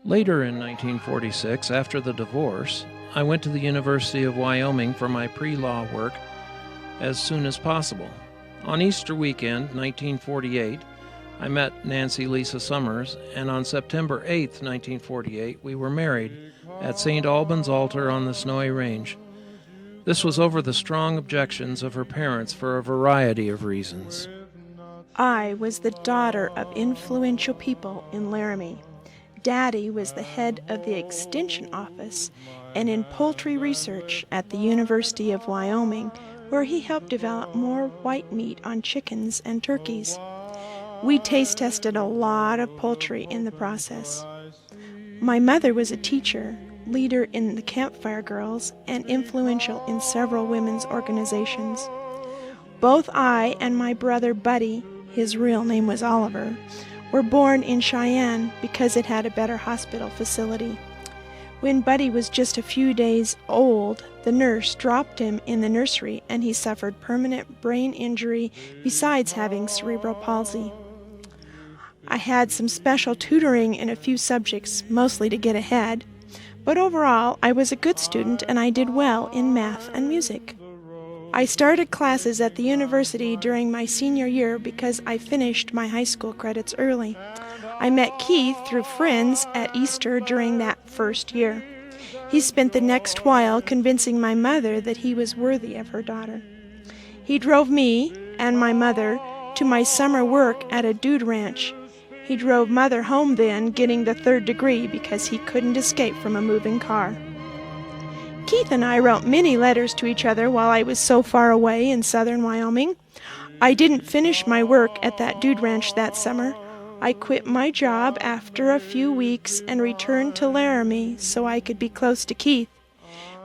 Later in 1946, after the divorce, I went to the University of Wyoming for my pre-law work as soon as possible. On Easter weekend, 1948, I met Nancy Lisa Summers, and on September 8, 1948, we were married at St. Albans Altar on the Snowy Range. This was over the strong objections of her parents for a variety of reasons. I was the daughter of influential people in Laramie. Daddy was the head of the Extension Office and in poultry research at the University of Wyoming, where he helped develop more white meat on chickens and turkeys. We taste tested a lot of poultry in the process. My mother was a teacher, leader in the Campfire Girls, and influential in several women's organizations. Both I and my brother Buddy, his real name was Oliver, were born in Cheyenne because it had a better hospital facility. When Buddy was just a few days old, the nurse dropped him in the nursery and he suffered permanent brain injury besides having cerebral palsy. I had some special tutoring in a few subjects, mostly to get ahead, but overall I was a good student and I did well in math and music. I started classes at the university during my senior year because I finished my high school credits early. I met Keith through friends at Easter during that first year. He spent the next while convincing my mother that he was worthy of her daughter. He drove me and my mother to my summer work at a dude ranch. He drove Mother home then, getting the 3rd degree because he couldn't escape from a moving car. Keith and I wrote many letters to each other while I was so far away in southern Wyoming. I didn't finish my work at that dude ranch that summer. I quit my job after a few weeks and returned to Laramie so I could be close to Keith.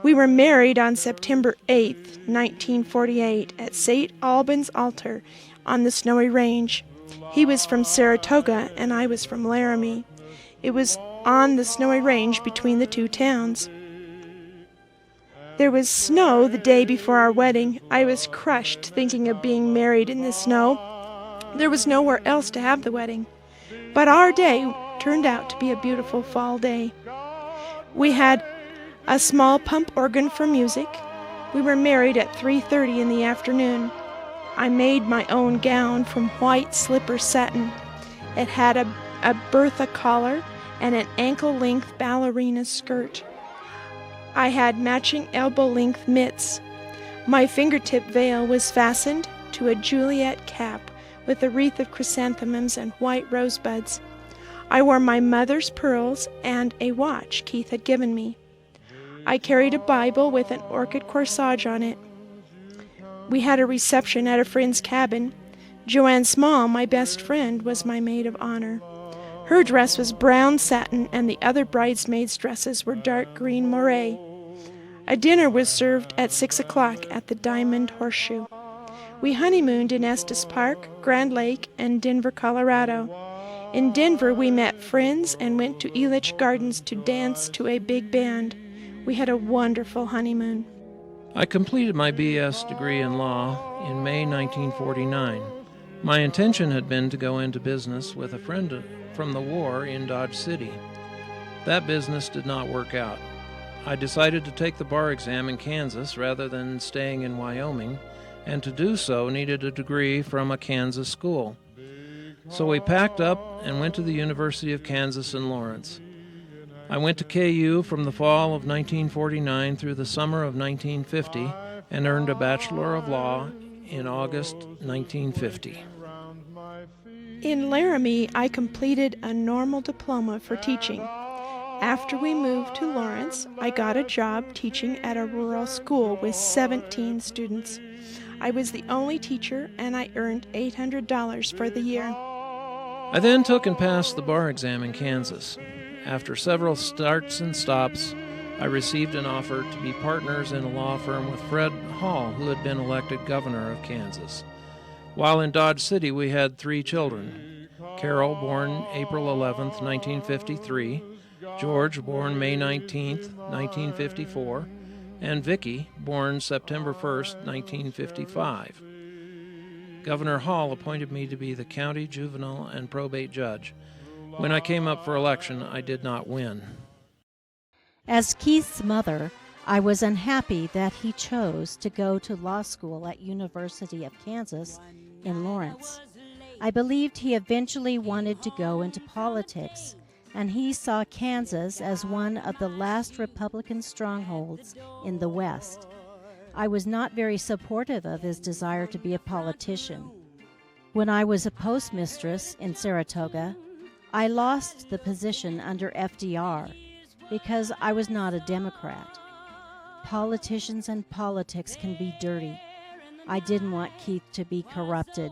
We were married on September 8, 1948, at St. Albans Altar on the Snowy Range. He was from Saratoga and I was from Laramie. It was on the Snowy Range between the two towns. There was snow the day before our wedding. I was crushed thinking of being married in the snow. There was nowhere else to have the wedding. But our day turned out to be a beautiful fall day. We had a small pump organ for music. We were married at 3:30 in the afternoon. I made my own gown from white slipper satin. It had a Bertha collar and an ankle-length ballerina skirt. I had matching elbow-length mitts. My fingertip veil was fastened to a Juliet cap with a wreath of chrysanthemums and white rosebuds. I wore my mother's pearls and a watch Keith had given me. I carried a Bible with an orchid corsage on it. We had a reception at a friend's cabin. Joanne Small, my best friend, was my maid of honor. Her dress was brown satin and the other bridesmaids' dresses were dark green moire. A dinner was served at 6 o'clock at the Diamond Horseshoe. We honeymooned in Estes Park, Grand Lake, and Denver, Colorado. In Denver, we met friends and went to Elitch Gardens to dance to a big band. We had a wonderful honeymoon. I completed my BS degree in law in May 1949. My intention had been to go into business with a friend from the war in Dodge City. That business did not work out. I decided to take the bar exam in Kansas rather than staying in Wyoming, and to do so needed a degree from a Kansas school. So we packed up and went to the University of Kansas in Lawrence. I went to KU from the fall of 1949 through the summer of 1950 and earned a Bachelor of Law in August 1950. In Laramie, I completed a normal diploma for teaching. After we moved to Lawrence, I got a job teaching at a rural school with 17 students. I was the only teacher, and I earned $800 for the year. I then took and passed the bar exam in Kansas. After several starts and stops, I received an offer to be partners in a law firm with Fred Hall, who had been elected governor of Kansas. While in Dodge City, we had 3 children. Carol, born April 11, 1953, George, born May 19, 1954, and Vicky, born September 1, 1955. Governor Hall appointed me to be the county juvenile and probate judge. When I came up for election, I did not win. As Keith's mother, I was unhappy that he chose to go to law school at University of Kansas in Lawrence. I believed he eventually wanted to go into politics, and he saw Kansas as one of the last Republican strongholds in the West. I was not very supportive of his desire to be a politician. When I was a postmistress in Saratoga, I lost the position under FDR because I was not a Democrat. Politicians and politics can be dirty. I didn't want Keith to be corrupted.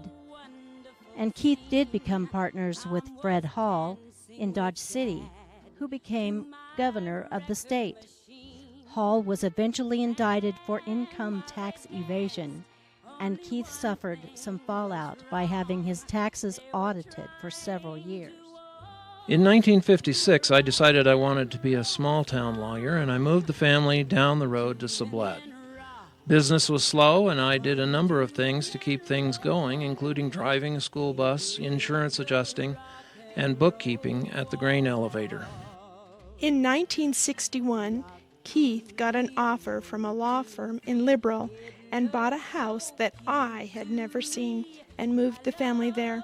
And Keith did become partners with Fred Hall in Dodge City, who became governor of the state. Hall was eventually indicted for income tax evasion, and Keith suffered some fallout by having his taxes audited for several years. In 1956, I decided I wanted to be a small-town lawyer, and I moved the family down the road to Sublette. Business was slow, and I did a number of things to keep things going, including driving a school bus, insurance adjusting, and bookkeeping at the grain elevator. In 1961, Keith got an offer from a law firm in Liberal and bought a house that I had never seen and moved the family there.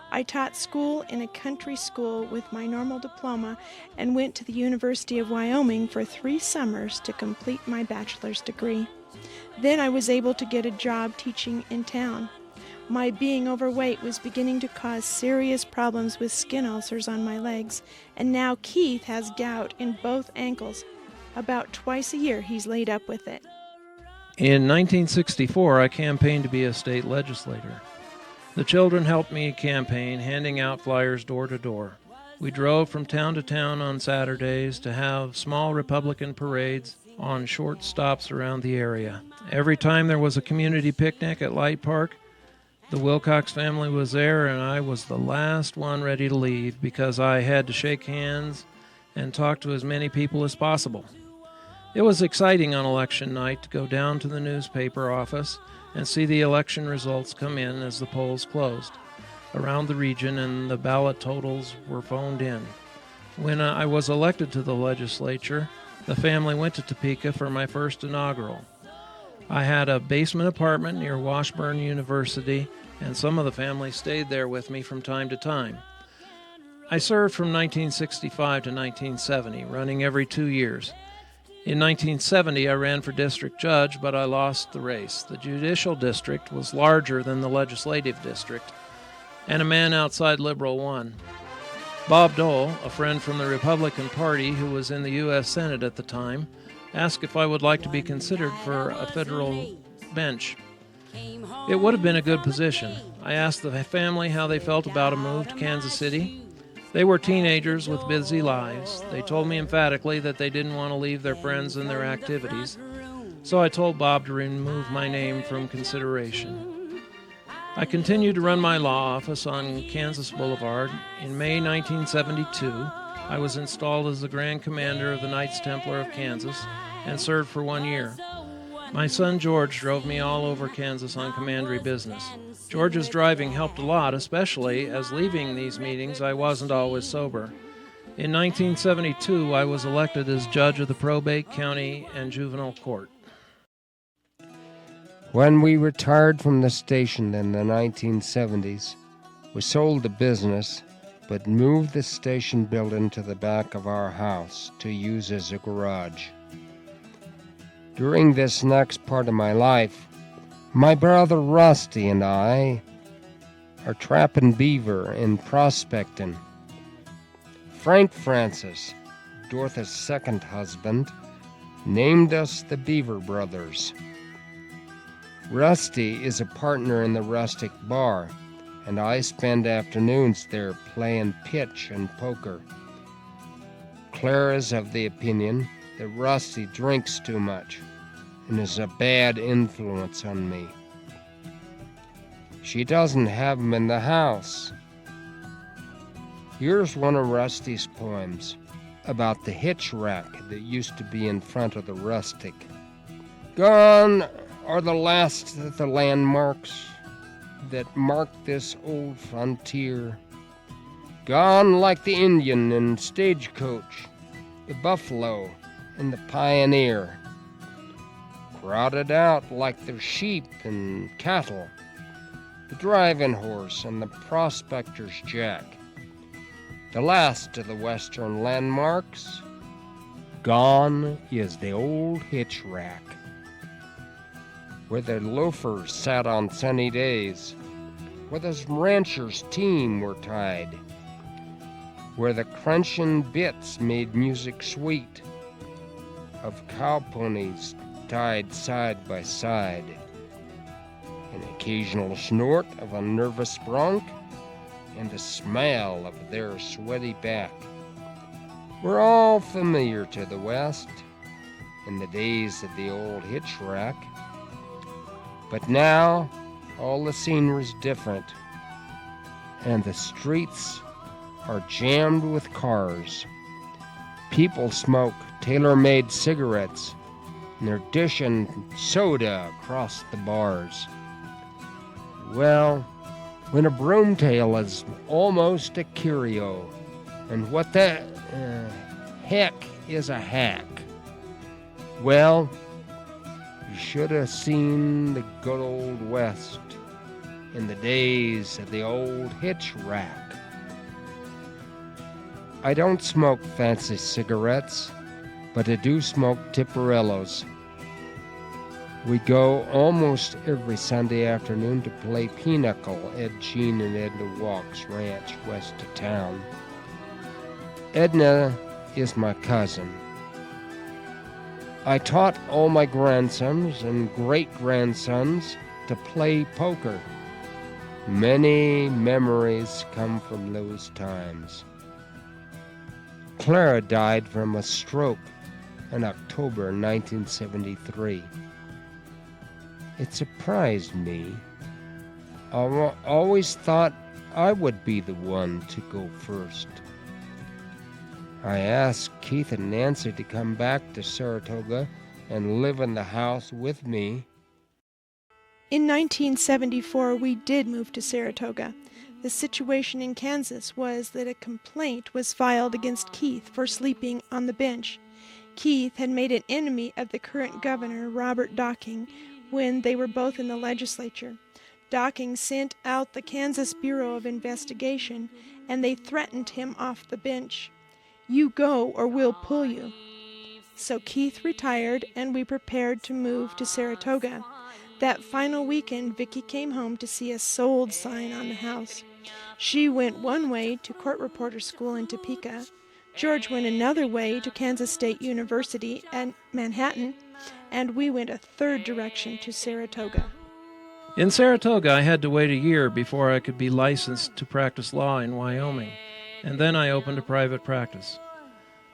I taught school in a country school with my normal diploma and went to the University of Wyoming for 3 summers to complete my bachelor's degree. Then I was able to get a job teaching in town. My being overweight was beginning to cause serious problems with skin ulcers on my legs, and now Keith has gout in both ankles. About twice a year he's laid up with it. In 1964, I campaigned to be a state legislator. The children helped me campaign, handing out flyers door to door. We drove from town to town on Saturdays to have small Republican parades on short stops around the area. Every time there was a community picnic at Light Park, the Wilcox family was there, and I was the last one ready to leave because I had to shake hands and talk to as many people as possible. It was exciting on election night to go down to the newspaper office and see the election results come in as the polls closed around the region and the ballot totals were phoned in. When I was elected to the legislature, the family went to Topeka for my first inaugural. I had a basement apartment near Washburn University, and some of the family stayed there with me from time to time. I served from 1965 to 1970, running every 2 years. In 1970, I ran for district judge, but I lost the race. The judicial district was larger than the legislative district, and a man outside Liberal won. Bob Dole, a friend from the Republican Party who was in the U.S. Senate at the time, asked if I would like to be considered for a federal bench. It would have been a good position. I asked the family how they felt about a move to Kansas City. They were teenagers with busy lives. They told me emphatically that they didn't want to leave their friends and their activities, so I told Bob to remove my name from consideration. I continued to run my law office on Kansas Boulevard. In May 1972, I was installed as the Grand Commander of the Knights Templar of Kansas and served for 1 year. My son George drove me all over Kansas on commandery business. George's driving helped a lot, especially as leaving these meetings I wasn't always sober. In 1972, I was elected as judge of the probate, county, and juvenile court. When we retired from the station in the 1970s, we sold the business, but moved the station building to the back of our house to use as a garage. During this next part of my life, my brother Rusty and I are trapping beaver and prospecting. Frank Francis, Dorothy's second husband, named us the Beaver Brothers. Rusty is a partner in the Rustic Bar, and I spend afternoons there playing pitch and poker. Claire is of the opinion that Rusty drinks too much and is a bad influence on me. She doesn't have him in the house. Here's one of Rusty's poems about the hitch rack that used to be in front of the Rustic. Gone are the last of the landmarks that marked this old frontier. Gone like the Indian and stagecoach, the buffalo and the pioneer. Crowded out like the sheep and cattle, the driving horse and the prospector's jack. The last of the western landmarks, gone is the old hitch rack, where the loafers sat on sunny days, where the rancher's team were tied, where the crunching bits made music sweet of cow ponies tied side by side, an occasional snort of a nervous bronc, and the smell of their sweaty back were all familiar to the West in the days of the old hitch rack. But now all the scenery's different, and the streets are jammed with cars. People smoke tailor-made cigarettes, and they're dishing soda across the bars. Well, when a broomtail is almost a curio, and what the heck is a hack? Well, you should have seen the good old West in the days of the old hitch rack. I don't smoke fancy cigarettes, but I do smoke Tiparillos. We go almost every Sunday afternoon to play pinochle at Gene and Edna Walk's ranch west of town. Edna is my cousin. I taught all my grandsons and great-grandsons to play poker. Many memories come from those times. Clara died from a stroke in October 1973. It surprised me. I always thought I would be the one to go first. I asked Keith and Nancy to come back to Saratoga and live in the house with me. In 1974, we did move to Saratoga. The situation in Kansas was that a complaint was filed against Keith for sleeping on the bench. Keith had made an enemy of the current governor, Robert Docking, when they were both in the legislature. Docking sent out the Kansas Bureau of Investigation, and they threatened him off the bench. "You go or we'll pull you." So Keith retired, and we prepared to move to Saratoga. That final weekend, Vicki came home to see a sold sign on the house. She went one way to court reporter school in Topeka. George went another way to Kansas State University at Manhattan, and we went a third direction to Saratoga. In Saratoga, I had to wait a year before I could be licensed to practice law in Wyoming, and then I opened a private practice.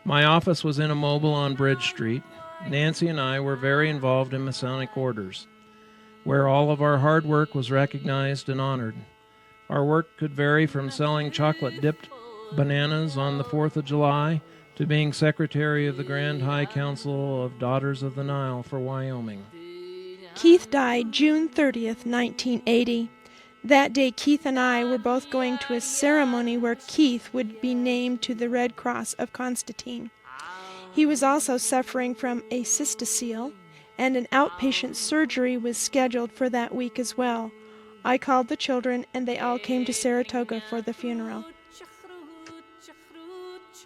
My office was in a mobile on Bridge Street. Nancy and I were very involved in Masonic orders, where all of our hard work was recognized and honored. Our work could vary from selling chocolate-dipped bananas on the 4th of July to being secretary of the Grand High Council of Daughters of the Nile for Wyoming. Keith died June 30th, 1980. That day, Keith and I were both going to a ceremony where Keith would be named to the Red Cross of Constantine. He was also suffering from a cystocele, and an outpatient surgery was scheduled for that week as well. I called the children, and they all came to Saratoga for the funeral.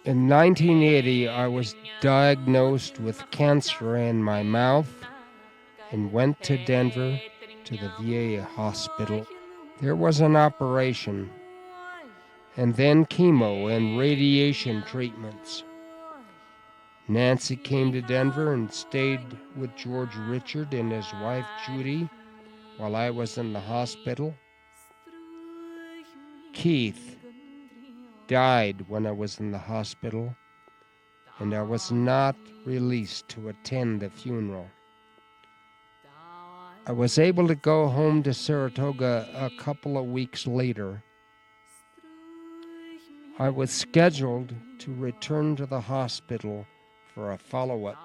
In 1980, I was diagnosed with cancer in my mouth and went to Denver to the VA hospital. There was an operation, and then chemo and radiation treatments. Nancy came to Denver and stayed with George Richard and his wife Judy while I was in the hospital. Keith died when I was in the hospital, and I was not released to attend the funeral. I was able to go home to Saratoga a couple of weeks later. I was scheduled to return to the hospital for a follow-up,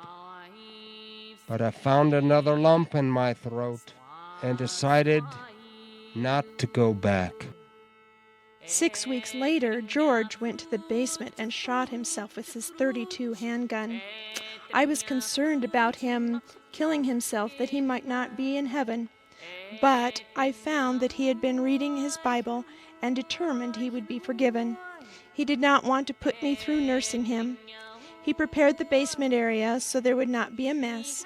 but I found another lump in my throat and decided not to go back. 6 weeks later, George went to the basement and shot himself with his .32 handgun. I was concerned about him killing himself that he might not be in heaven, but I found that he had been reading his Bible and determined he would be forgiven. He did not want to put me through nursing him. He prepared the basement area so there would not be a mess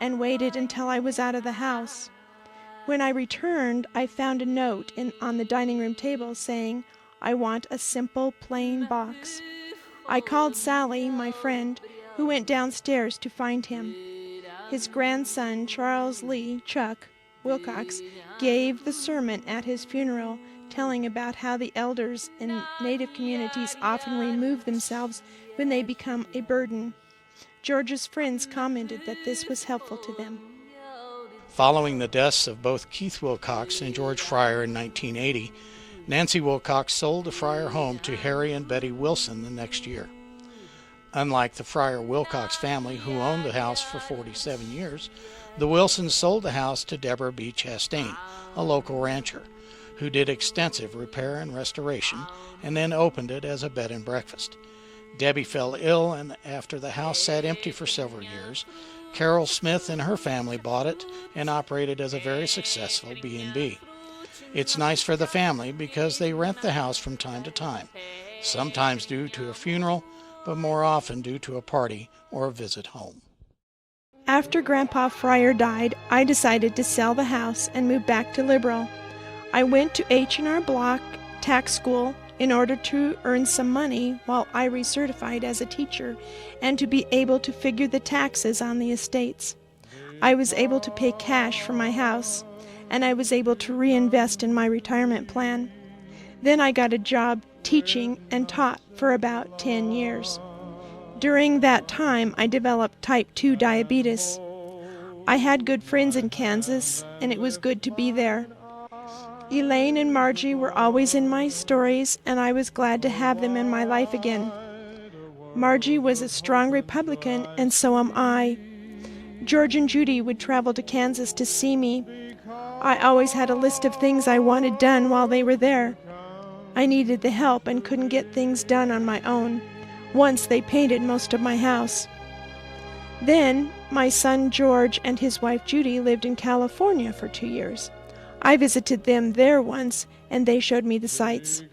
and waited until I was out of the house. When I returned, I found a note on the dining room table saying, "I want a simple, plain box." I called Sally, my friend, who went downstairs to find him. His grandson, Charles Lee, Chuck, Wilcox, gave the sermon at his funeral, telling about how the elders in Native communities often remove themselves when they become a burden. George's friends commented that this was helpful to them. Following the deaths of both Keith Wilcox and George Fryer in 1980, Nancy Wilcox sold the Fryer home to Harry and Betty Wilson the next year. Unlike the Fryer-Wilcox family, who owned the house for 47 years, the Wilsons sold the house to Deborah B. Chastain, a local rancher, who did extensive repair and restoration and then opened it as a bed and breakfast. Debbie fell ill, and after the house sat empty for several years, Carol Smith and her family bought it and operated as a very successful B&B. It's nice for the family because they rent the house from time to time, sometimes due to a funeral, but more often due to a party or a visit home. After Grandpa Fryer died, I decided to sell the house and move back to Liberal. I went to H&R Block tax school in order to earn some money while I recertified as a teacher and to be able to figure the taxes on the estates. I was able to pay cash for my house, and I was able to reinvest in my retirement plan. Then I got a job teaching and taught for about 10 years. During that time, I developed type 2 diabetes. I had good friends in Kansas, and it was good to be there. Elaine and Margie were always in my stories, and I was glad to have them in my life again. Margie was a strong Republican, and so am I. George and Judy would travel to Kansas to see me. I always had a list of things I wanted done while they were there. I needed the help and couldn't get things done on my own. Once they painted most of my house. Then my son George and his wife Judy lived in California for 2 years. I visited them there once, and they showed me the sights.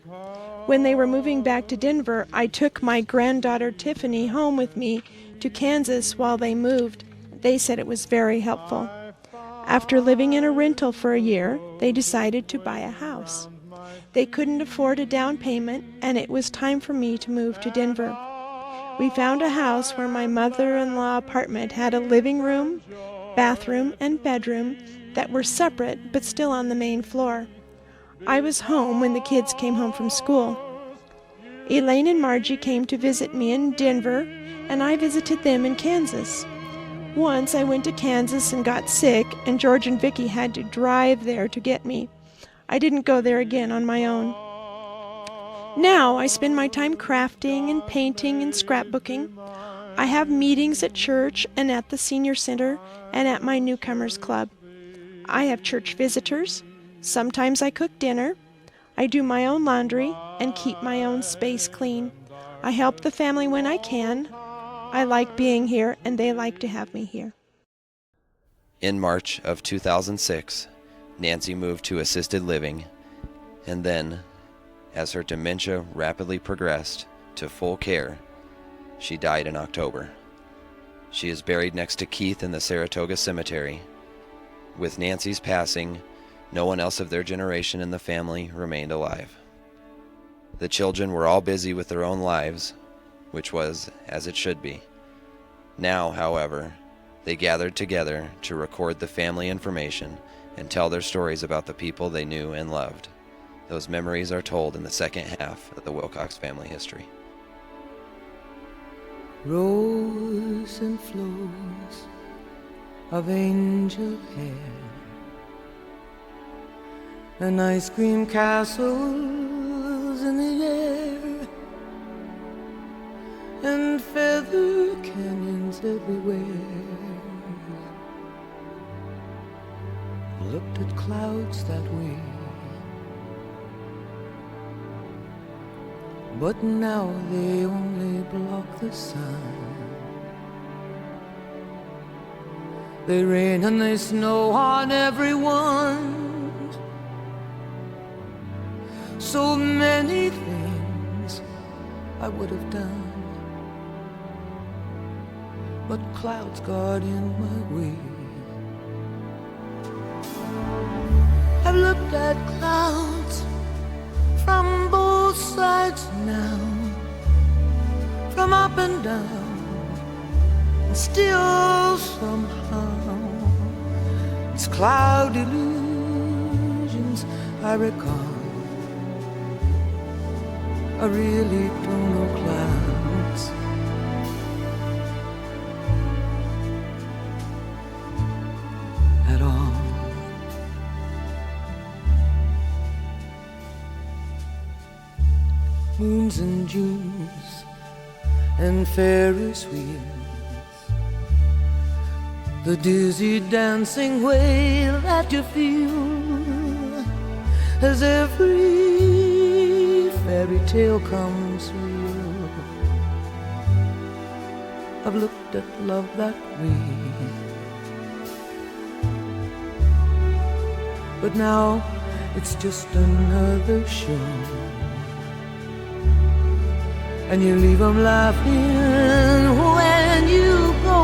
When they were moving back to Denver, I took my granddaughter Tiffany home with me to Kansas while they moved. They said it was very helpful. After living in a rental for a year, they decided to buy a house. They couldn't afford a down payment, and it was time for me to move to Denver. We found a house where my mother-in-law apartment had a living room, bathroom, and bedroom that were separate but still on the main floor. I was home when the kids came home from school. Elaine and Margie came to visit me in Denver, and I visited them in Kansas. Once I went to Kansas and got sick, and George and Vicki had to drive there to get me. I didn't go there again on my own. Now I spend my time crafting and painting and scrapbooking. I have meetings at church and at the senior center and at my newcomers club. I have church visitors. Sometimes I cook dinner. I do my own laundry and keep my own space clean. I help the family when I can. I like being here, and they like to have me here. In March of 2006, Nancy moved to assisted living, and then, as her dementia rapidly progressed to full care, she died in October. She is buried next to Keith in the Saratoga Cemetery. With Nancy's passing, no one else of their generation in the family remained alive. The children were all busy with their own lives, which was as it should be. Now, however, they gathered together to record the family information and tell their stories about the people they knew and loved. Those memories are told in the second half of the Wilcox family history. Rows and flows of angel hair and ice cream castles in the air and feather canyons everywhere. Looked at clouds that way but now they only block the sun. They rain and they snow on everyone. So many things I would have done, but clouds got in my way. I've looked at clouds from both sides now, from up and down, and still somehow it's cloud illusions I recall. I really don't know clouds. At all. Moons and Junes and Ferris wheels, the dizzy dancing way that you feel as every fairy tale comes real. I've looked at love that way, but now it's just another show. And you leave them laughing when you go.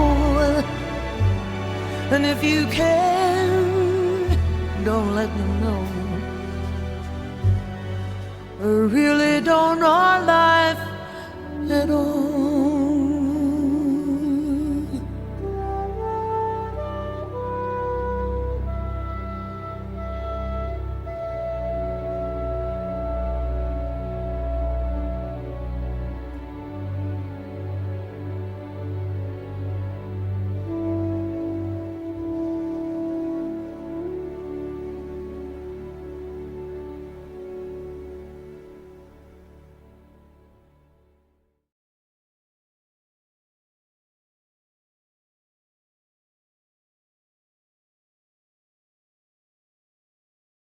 And if you can, don't let them know. I really don't know life at all.